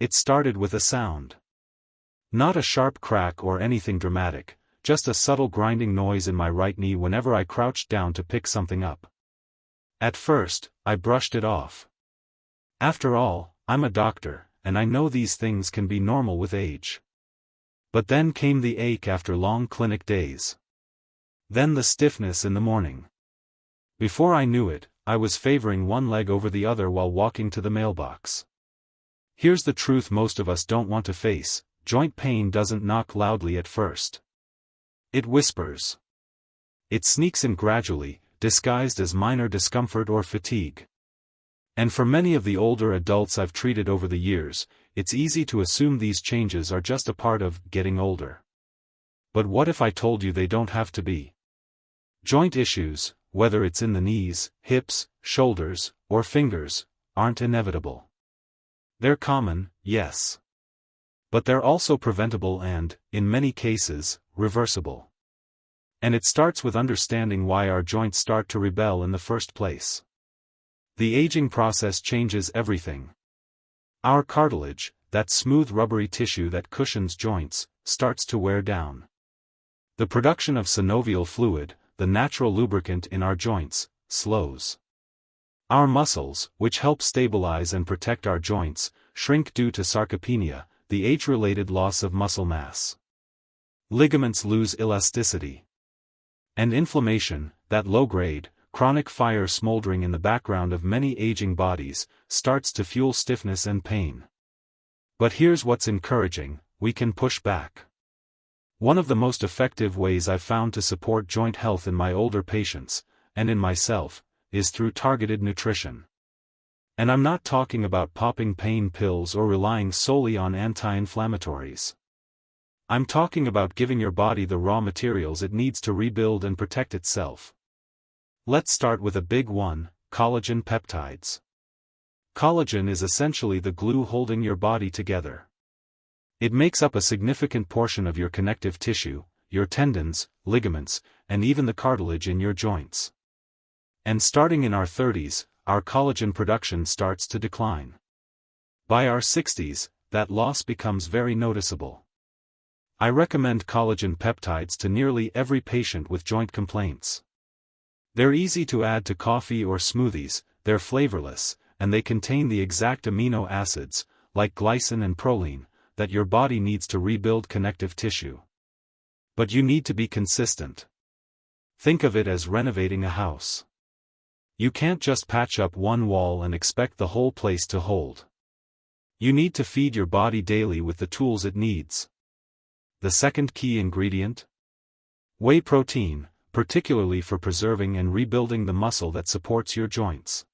It started with a sound. Not a sharp crack or anything dramatic, just a subtle grinding noise in my right knee whenever I crouched down to pick something up. At first, I brushed it off. After all, I'm a doctor, and I know these things can be normal with age. But then came the ache after long clinic days. Then the stiffness in the morning. Before I knew it, I was favoring one leg over the other while walking to the mailbox. Here's the truth most of us don't want to face: joint pain doesn't knock loudly at first. It whispers. It sneaks in gradually, disguised as minor discomfort or fatigue. And for many of the older adults I've treated over the years, it's easy to assume these changes are just a part of getting older. But what if I told you they don't have to be? Joint issues, whether it's in the knees, hips, shoulders, or fingers, aren't inevitable. They're common, yes. But they're also preventable and, in many cases, reversible. And it starts with understanding why our joints start to rebel in the first place. The aging process changes everything. Our cartilage, that smooth rubbery tissue that cushions joints, starts to wear down. The production of synovial fluid, the natural lubricant in our joints, slows. Our muscles, which help stabilize and protect our joints, shrink due to sarcopenia, the age-related loss of muscle mass. Ligaments lose elasticity. And inflammation, that low-grade, chronic fire smoldering in the background of many aging bodies, starts to fuel stiffness and pain. But here's what's encouraging: we can push back. One of the most effective ways I've found to support joint health in my older patients, and in myself, is through targeted nutrition. And I'm not talking about popping pain pills or relying solely on anti-inflammatories. I'm talking about giving your body the raw materials it needs to rebuild and protect itself. Let's start with a big one: collagen peptides. Collagen is essentially the glue holding your body together. It makes up a significant portion of your connective tissue, your tendons, ligaments, and even the cartilage in your joints. And starting in our 30s, our collagen production starts to decline. By our 60s, that loss becomes very noticeable. I recommend collagen peptides to nearly every patient with joint complaints. They're easy to add to coffee or smoothies, they're flavorless, and they contain the exact amino acids, like glycine and proline, that your body needs to rebuild connective tissue. But you need to be consistent. Think of it as renovating a house. You can't just patch up one wall and expect the whole place to hold. You need to feed your body daily with the tools it needs. The second key ingredient? Whey protein, particularly for preserving and rebuilding the muscle that supports your joints.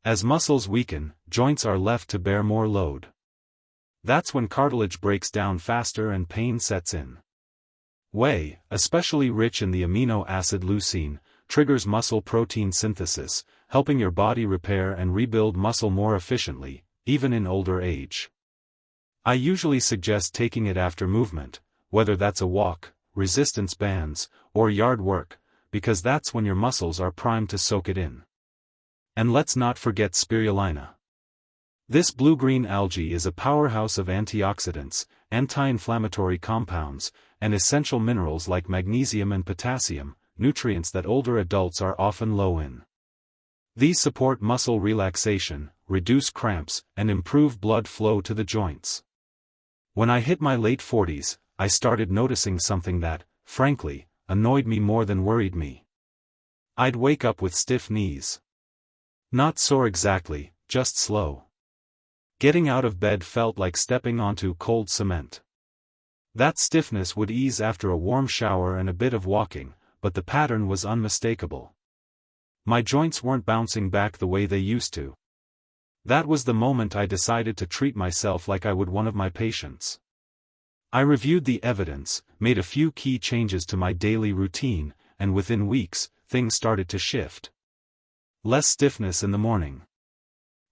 As muscles weaken, joints are left to bear more load. That's when cartilage breaks down faster and pain sets in. Whey, especially rich in the amino acid leucine, triggers muscle protein synthesis, helping your body repair and rebuild muscle more efficiently, even in older age. I usually suggest taking it after movement, whether that's a walk, resistance bands, or yard work, because that's when your muscles are primed to soak it in. And let's not forget spirulina. This blue-green algae is a powerhouse of antioxidants, anti-inflammatory compounds, and essential minerals like magnesium and potassium, nutrients that older adults are often low in. These support muscle relaxation, reduce cramps, and improve blood flow to the joints. When I hit my late 40s, I started noticing something that, frankly, annoyed me more than worried me. I'd wake up with stiff knees. Not sore exactly, just slow. Getting out of bed felt like stepping onto cold cement. That stiffness would ease after a warm shower and a bit of walking, but the pattern was unmistakable. My joints weren't bouncing back the way they used to. That was the moment I decided to treat myself like I would one of my patients. I reviewed the evidence, made a few key changes to my daily routine, and within weeks, things started to shift. Less stiffness in the morning.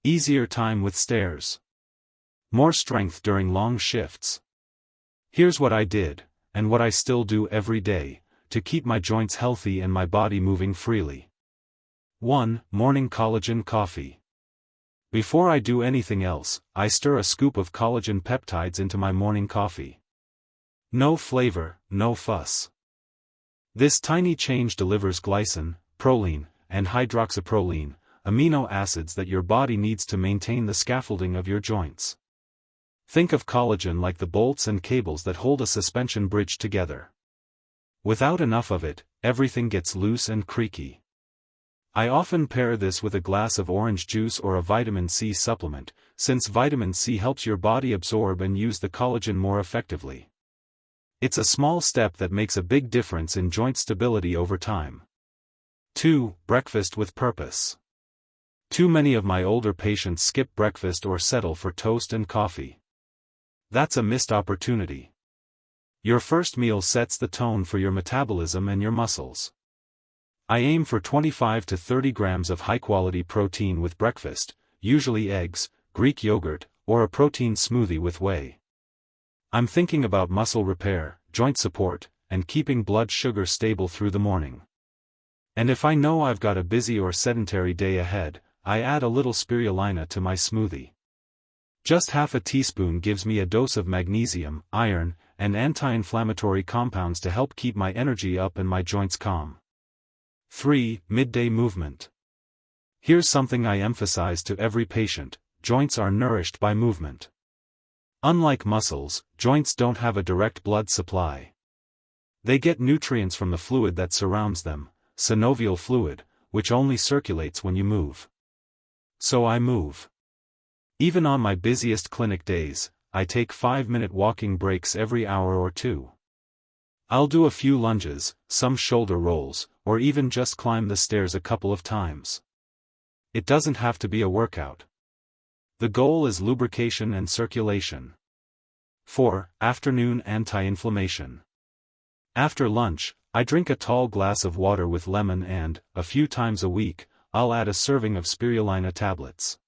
Easier time with stairs. More strength during long shifts. Here's what I did, and what I still do every day, to keep my joints healthy and my body moving freely. 1. Morning collagen coffee. Before I do anything else, I stir a scoop of collagen peptides into my morning coffee. No flavor, no fuss. This tiny change delivers glycine, proline, and hydroxyproline, amino acids that your body needs to maintain the scaffolding of your joints. Think of collagen like the bolts and cables that hold a suspension bridge together. Without enough of it, everything gets loose and creaky. I often pair this with a glass of orange juice or a vitamin C supplement, since vitamin C helps your body absorb and use the collagen more effectively. It's a small step that makes a big difference in joint stability over time. 2. Breakfast with purpose. Too many of my older patients skip breakfast or settle for toast and coffee. That's a missed opportunity. Your first meal sets the tone for your metabolism and your muscles. I aim for 25 to 30 grams of high-quality protein with breakfast, usually eggs, Greek yogurt, or a protein smoothie with whey. I'm thinking about muscle repair, joint support, and keeping blood sugar stable through the morning. And if I know I've got a busy or sedentary day ahead, I add a little spirulina to my smoothie. Just half a teaspoon gives me a dose of magnesium, iron, and anti-inflammatory compounds to help keep my energy up and my joints calm. 3. Midday movement. Here's something I emphasize to every patient: joints are nourished by movement. Unlike muscles, joints don't have a direct blood supply. They get nutrients from the fluid that surrounds them, synovial fluid, which only circulates when you move. So I move. Even on my busiest clinic days, I take 5-minute walking breaks every hour or two. I'll do a few lunges, some shoulder rolls, or even just climb the stairs a couple of times. It doesn't have to be a workout. The goal is lubrication and circulation. 4. Afternoon anti-inflammation. After lunch, I drink a tall glass of water with lemon and, a few times a week, I'll add a serving of spirulina tablets.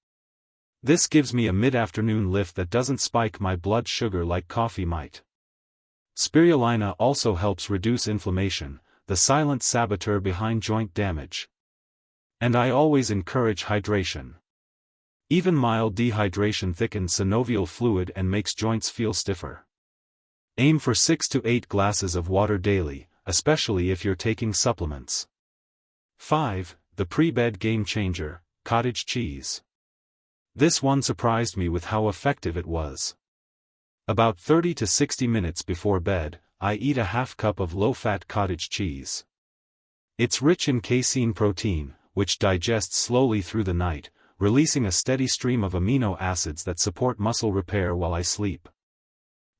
This gives me a mid-afternoon lift that doesn't spike my blood sugar like coffee might. Spirulina also helps reduce inflammation, the silent saboteur behind joint damage. And I always encourage hydration. Even mild dehydration thickens synovial fluid and makes joints feel stiffer. Aim for 6 to 8 glasses of water daily, especially if you're taking supplements. 5. The pre-bed game changer, cottage cheese. This one surprised me with how effective it was. About 30 to 60 minutes before bed, I eat a half cup of low-fat cottage cheese. It's rich in casein protein, which digests slowly through the night, releasing a steady stream of amino acids that support muscle repair while I sleep.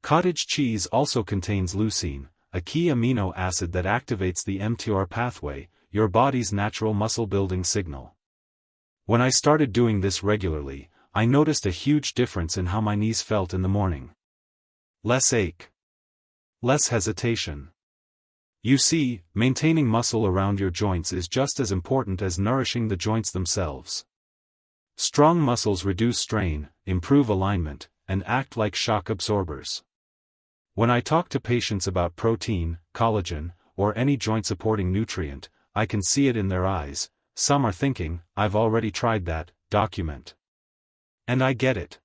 Cottage cheese also contains leucine, a key amino acid that activates the mTOR pathway, your body's natural muscle-building signal. When I started doing this regularly, I noticed a huge difference in how my knees felt in the morning. Less ache. Less hesitation. You see, maintaining muscle around your joints is just as important as nourishing the joints themselves. Strong muscles reduce strain, improve alignment, and act like shock absorbers. When I talk to patients about protein, collagen, or any joint-supporting nutrient, I can see it in their eyes. Some are thinking, "I've already tried that, document." And I get it.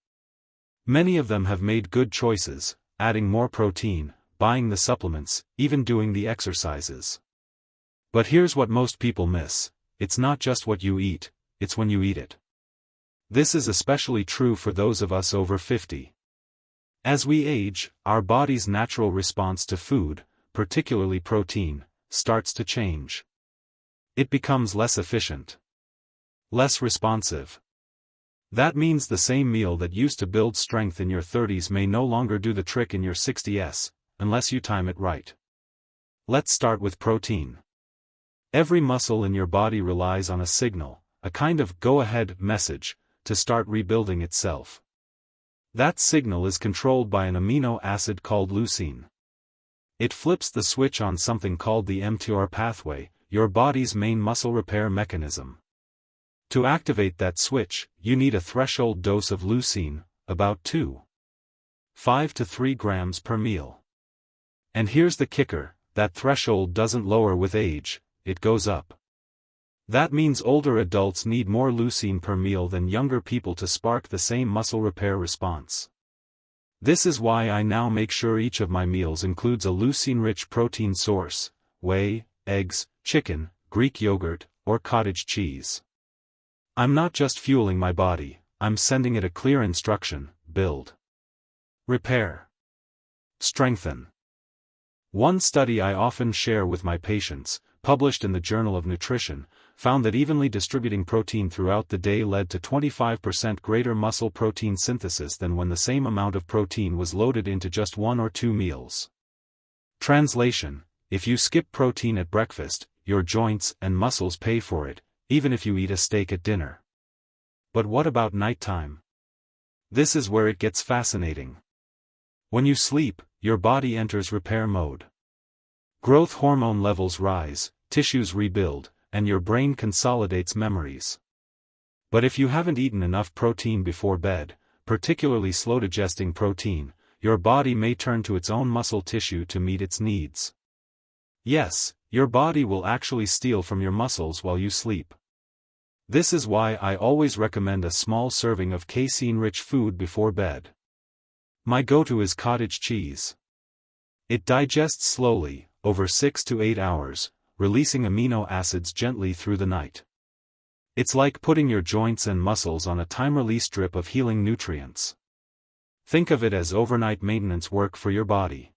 Many of them have made good choices, adding more protein, buying the supplements, even doing the exercises. But here's what most people miss: it's not just what you eat, it's when you eat it. This is especially true for those of us over 50. As we age, our body's natural response to food, particularly protein, starts to change. It becomes less efficient. Less responsive. That means the same meal that used to build strength in your 30s may no longer do the trick in your 60s, unless you time it right. Let's start with protein. Every muscle in your body relies on a signal, a kind of go-ahead message, to start rebuilding itself. That signal is controlled by an amino acid called leucine. It flips the switch on something called the mTOR pathway, your body's main muscle repair mechanism. To activate that switch, you need a threshold dose of leucine, about 2.5 to 3 grams per meal. And here's the kicker: that threshold doesn't lower with age, it goes up. That means older adults need more leucine per meal than younger people to spark the same muscle repair response. This is why I now make sure each of my meals includes a leucine-rich protein source: whey, eggs, chicken, Greek yogurt, or cottage cheese. I'm not just fueling my body, I'm sending it a clear instruction: build, repair, strengthen. One study I often share with my patients, published in the Journal of Nutrition, found that evenly distributing protein throughout the day led to 25% greater muscle protein synthesis than when the same amount of protein was loaded into just 1 or 2 meals. Translation: if you skip protein at breakfast, your joints and muscles pay for it, even if you eat a steak at dinner. But what about nighttime? This is where it gets fascinating. When you sleep, your body enters repair mode. Growth hormone levels rise, tissues rebuild, and your brain consolidates memories. But if you haven't eaten enough protein before bed, particularly slow-digesting protein, your body may turn to its own muscle tissue to meet its needs. Yes, your body will actually steal from your muscles while you sleep. This is why I always recommend a small serving of casein-rich food before bed. My go-to is cottage cheese. It digests slowly, over 6 to 8 hours, releasing amino acids gently through the night. It's like putting your joints and muscles on a time-release drip of healing nutrients. Think of it as overnight maintenance work for your body.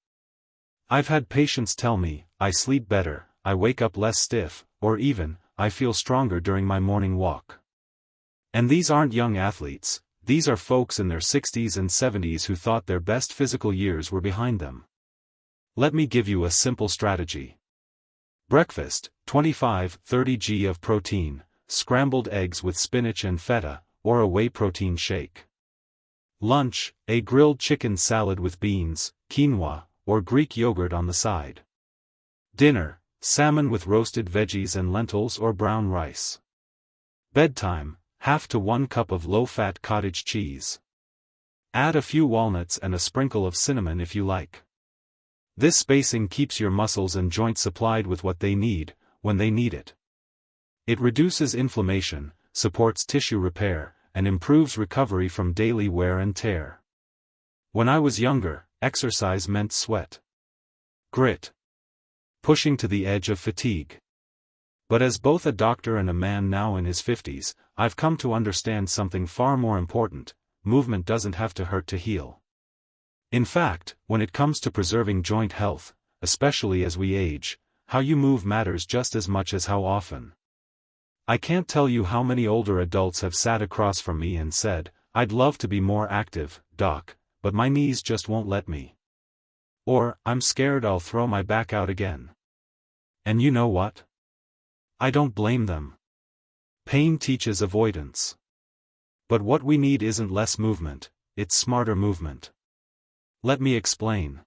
I've had patients tell me, I sleep better, I wake up less stiff, or even, I feel stronger during my morning walk. And these aren't young athletes, these are folks in their 60s and 70s who thought their best physical years were behind them. Let me give you a simple strategy. Breakfast, 25-30 g of protein, scrambled eggs with spinach and feta, or a whey protein shake. Lunch, a grilled chicken salad with beans, quinoa, or Greek yogurt on the side. Dinner, salmon with roasted veggies and lentils or brown rice. Bedtime, 1/2 to 1 cup of low-fat cottage cheese. Add a few walnuts and a sprinkle of cinnamon if you like. This spacing keeps your muscles and joints supplied with what they need, when they need it. It reduces inflammation, supports tissue repair, and improves recovery from daily wear and tear. When I was younger, exercise meant sweat, grit, pushing to the edge of fatigue. But as both a doctor and a man now in his 50s, I've come to understand something far more important: movement doesn't have to hurt to heal. In fact, when it comes to preserving joint health, especially as we age, how you move matters just as much as how often. I can't tell you how many older adults have sat across from me and said, "I'd love to be more active, doc, but my knees just won't let me." Or, "I'm scared I'll throw my back out again." And you know what? I don't blame them. Pain teaches avoidance. But what we need isn't less movement, it's smarter movement. Let me explain.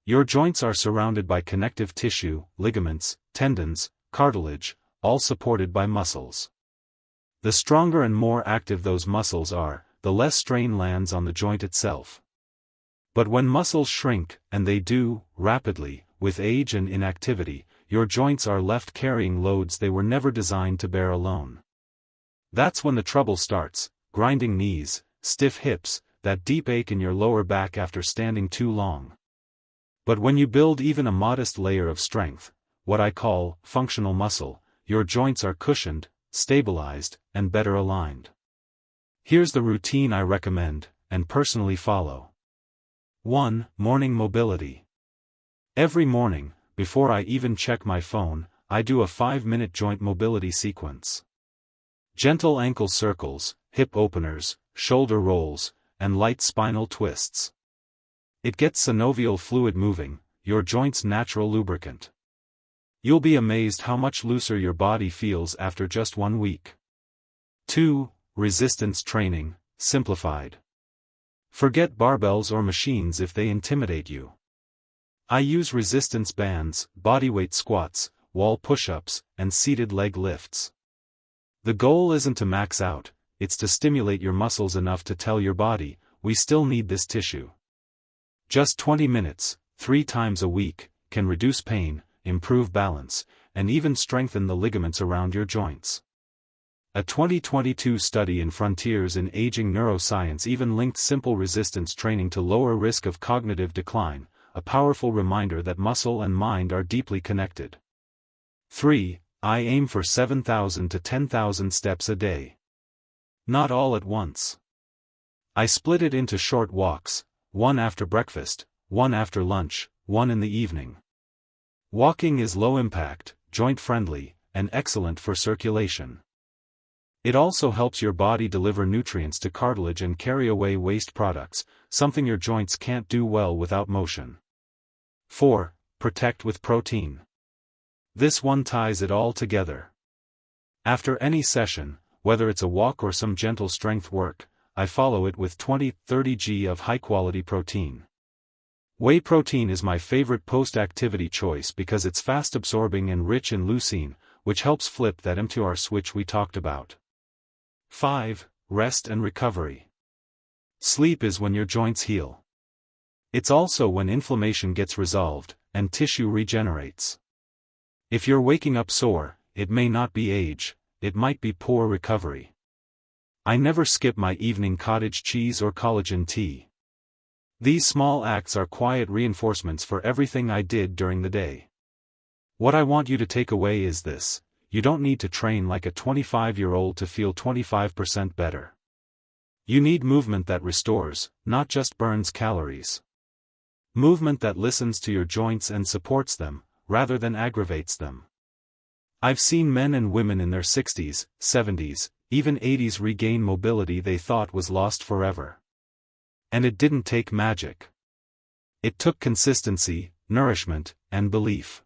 Your joints are surrounded by connective tissue, ligaments, tendons, cartilage, all supported by muscles. The stronger and more active those muscles are, the less strain lands on the joint itself. But when muscles shrink, and they do, rapidly, with age and inactivity, your joints are left carrying loads they were never designed to bear alone. That's when the trouble starts: grinding knees, stiff hips, that deep ache in your lower back after standing too long. But when you build even a modest layer of strength, what I call functional muscle, your joints are cushioned, stabilized, and better aligned. Here's the routine I recommend, and personally follow. 1. Morning mobility. Every morning, before I even check my phone, I do a 5-minute joint mobility sequence. Gentle ankle circles, hip openers, shoulder rolls, and light spinal twists. It gets synovial fluid moving, your joint's natural lubricant. You'll be amazed how much looser your body feels after just 1 week. 2. Resistance training, simplified. Forget barbells or machines if they intimidate you. I use resistance bands, bodyweight squats, wall push-ups, and seated leg lifts. The goal isn't to max out, it's to stimulate your muscles enough to tell your body, we still need this tissue. Just 20 minutes, 3 times a week, can reduce pain, improve balance, and even strengthen the ligaments around your joints. A 2022 study in Frontiers in Aging Neuroscience even linked simple resistance training to lower risk of cognitive decline, a powerful reminder that muscle and mind are deeply connected. 3. I aim for 7,000 to 10,000 steps a day. Not all at once. I split it into short walks, one after breakfast, one after lunch, one in the evening. Walking is low impact, joint-friendly, and excellent for circulation. It also helps your body deliver nutrients to cartilage and carry away waste products, something your joints can't do well without motion. 4. Protect with protein. This one ties it all together. After any session, whether it's a walk or some gentle strength work, I follow it with 20-30 g of high-quality protein. Whey protein is my favorite post-activity choice because it's fast-absorbing and rich in leucine, which helps flip that mTOR switch we talked about. 5. Rest and recovery. Sleep is when your joints heal. It's also when inflammation gets resolved, and tissue regenerates. If you're waking up sore, it may not be age, it might be poor recovery. I never skip my evening cottage cheese or collagen tea. These small acts are quiet reinforcements for everything I did during the day. What I want you to take away is this: you don't need to train like a 25-year-old to feel 25% better. You need movement that restores, not just burns calories. Movement that listens to your joints and supports them, rather than aggravates them. I've seen men and women in their 60s, 70s, even 80s regain mobility they thought was lost forever. And it didn't take magic. It took consistency, nourishment, and belief.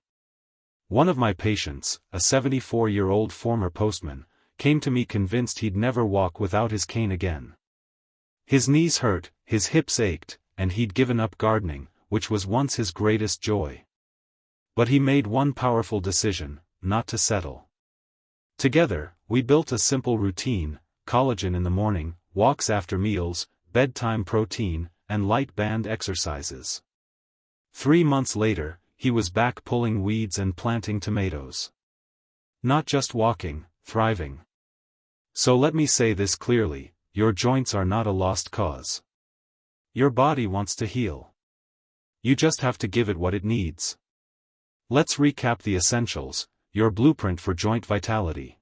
One of my patients, a 74-year-old former postman, came to me convinced he'd never walk without his cane again. His knees hurt, his hips ached, and he'd given up gardening, which was once his greatest joy. But he made one powerful decision: not to settle. Together, we built a simple routine: collagen in the morning, walks after meals, bedtime protein, and light band exercises. 3 months later, he was back pulling weeds and planting tomatoes. Not just walking, thriving. So let me say this clearly: your joints are not a lost cause. Your body wants to heal. You just have to give it what it needs. Let's recap the essentials: your blueprint for joint vitality.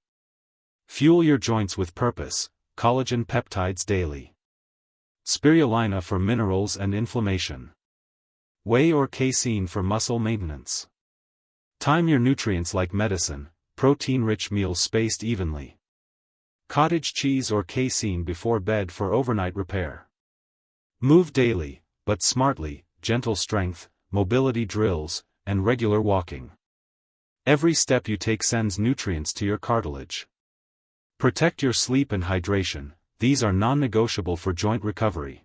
Fuel your joints with purpose: collagen peptides daily. Spirulina for minerals and inflammation. Whey or casein for muscle maintenance. Time your nutrients like medicine: protein-rich meals spaced evenly. Cottage cheese or casein before bed for overnight repair. Move daily, but smartly: gentle strength, mobility drills, and regular walking. Every step you take sends nutrients to your cartilage. Protect your sleep and hydration: these are non-negotiable for joint recovery.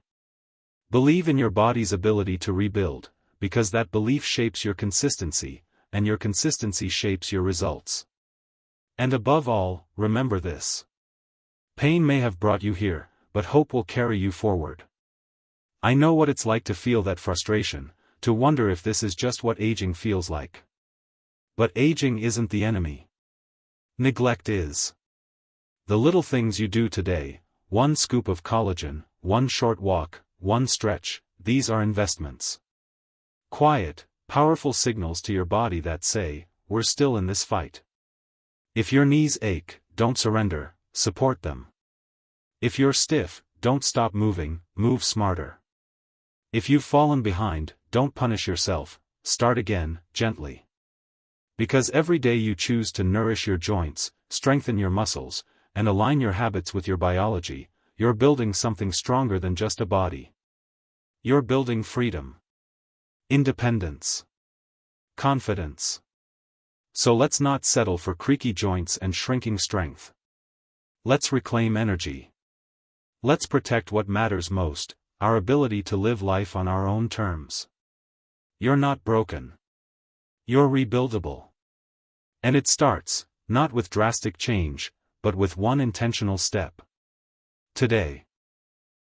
Believe in your body's ability to rebuild, because that belief shapes your consistency, and your consistency shapes your results. And above all, remember this: pain may have brought you here, but hope will carry you forward. I know what it's like to feel that frustration, to wonder if this is just what aging feels like. But aging isn't the enemy. Neglect is. The little things you do today: one scoop of collagen, one short walk, one stretch, these are investments. Quiet, powerful signals to your body that say, we're still in this fight. If your knees ache, don't surrender, support them. If you're stiff, don't stop moving, move smarter. If you've fallen behind, don't punish yourself, start again, gently. Because every day you choose to nourish your joints, strengthen your muscles, and align your habits with your biology, you're building something stronger than just a body. You're building freedom, independence, confidence. So let's not settle for creaky joints and shrinking strength. Let's reclaim energy. Let's protect what matters most: our ability to live life on our own terms. You're not broken. You're rebuildable. And it starts, not with drastic change, but with one intentional step. Today.